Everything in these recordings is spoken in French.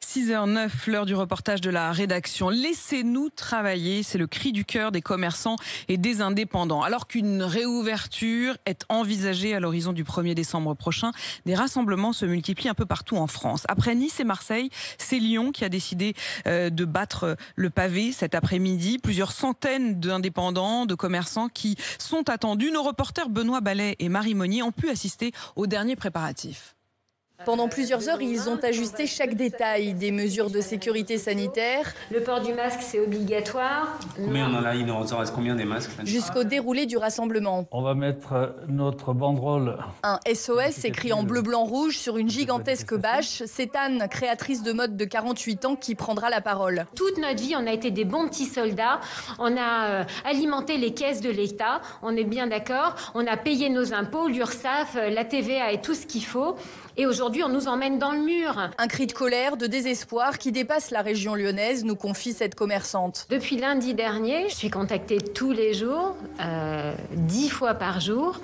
6h09, l'heure du reportage de la rédaction. Laissez-nous travailler, c'est le cri du cœur des commerçants et des indépendants. Alors qu'une réouverture est envisagée à l'horizon du 1er décembre prochain, des rassemblements se multiplient un peu partout en France. Après Nice et Marseille, c'est Lyon qui a décidé de battre le pavé cet après-midi. Plusieurs centaines d'indépendants, de commerçants qui sont attendus. Nos reporters Benoît Ballet et Marie Monnier ont pu assister aux derniers préparatifs. Pendant plusieurs heures, ils ont ajusté chaque détail des mesures de sécurité sanitaire. Le port du masque, c'est obligatoire. Combien on en a? Il en reste combien des masques là? Jusqu'au déroulé du rassemblement. On va mettre notre banderole. Un SOS écrit en bleu, blanc, rouge sur une gigantesque bâche. C'est Anne, créatrice de mode de 48 ans, qui prendra la parole. Toute notre vie, on a été des bons petits soldats. On a alimenté les caisses de l'État. On est bien d'accord. On a payé nos impôts, l'URSSAF, la TVA et tout ce qu'il faut. Et aujourd'hui, on nous emmène dans le mur. Un cri de colère, de désespoir qui dépasse la région lyonnaise, nous confie cette commerçante. Depuis lundi dernier, je suis contactée tous les jours, 10 fois par jour,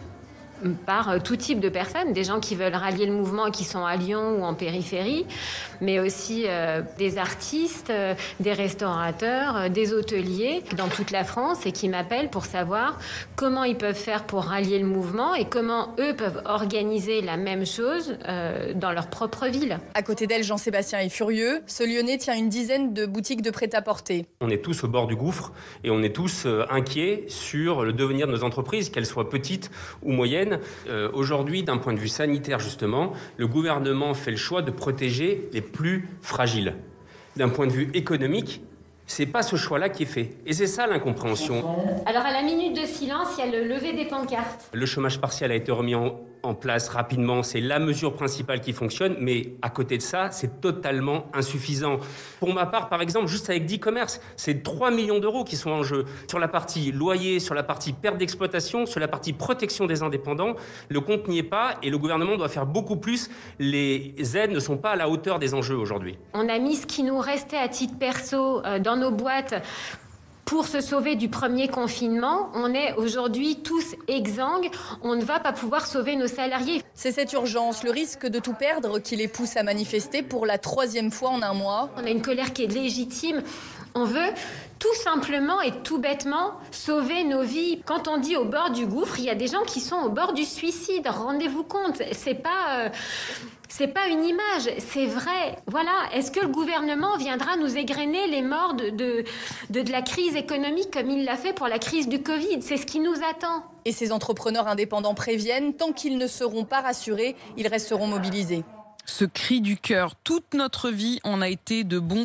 par tout type de personnes, des gens qui veulent rallier le mouvement et qui sont à Lyon ou en périphérie, mais aussi des artistes, des restaurateurs, des hôteliers dans toute la France et qui m'appellent pour savoir comment ils peuvent faire pour rallier le mouvement et comment eux peuvent organiser la même chose dans leur propre ville. À côté d'elle, Jean-Sébastien est furieux. Ce Lyonnais tient une dizaine de boutiques de prêt-à-porter. On est tous au bord du gouffre et on est tous inquiets sur le devenir de nos entreprises, qu'elles soient petites ou moyennes. Aujourd'hui, d'un point de vue sanitaire justement, le gouvernement fait le choix de protéger les plus fragiles. D'un point de vue économique, c'est pas ce choix-là qui est fait. Et c'est ça l'incompréhension. Alors à la minute de silence, il y a le lever des pancartes. Le chômage partiel a été remis en place rapidement, c'est la mesure principale qui fonctionne, mais à côté de ça, c'est totalement insuffisant. Pour ma part, par exemple, juste avec 10 commerces, c'est 3 millions d'euros qui sont en jeu. Sur la partie loyer, sur la partie perte d'exploitation, sur la partie protection des indépendants, le compte n'y est pas et le gouvernement doit faire beaucoup plus. Les aides ne sont pas à la hauteur des enjeux aujourd'hui. On a mis ce qui nous restait à titre perso dans nos boîtes pour se sauver du premier confinement. On est aujourd'hui tous exsangues. On ne va pas pouvoir sauver nos salariés. C'est cette urgence, le risque de tout perdre qui les pousse à manifester pour la 3e fois en un mois. On a une colère qui est légitime. On veut tout simplement et tout bêtement sauver nos vies. Quand on dit au bord du gouffre, il y a des gens qui sont au bord du suicide. Rendez-vous compte, c'est pas une image, c'est vrai. Voilà. Est-ce que le gouvernement viendra nous égrener les morts de la crise économique comme il l'a fait pour la crise du Covid? C'est ce qui nous attend. Et ces entrepreneurs indépendants préviennent, tant qu'ils ne seront pas rassurés, ils resteront mobilisés. Ce cri du cœur, toute notre vie, on a été de bons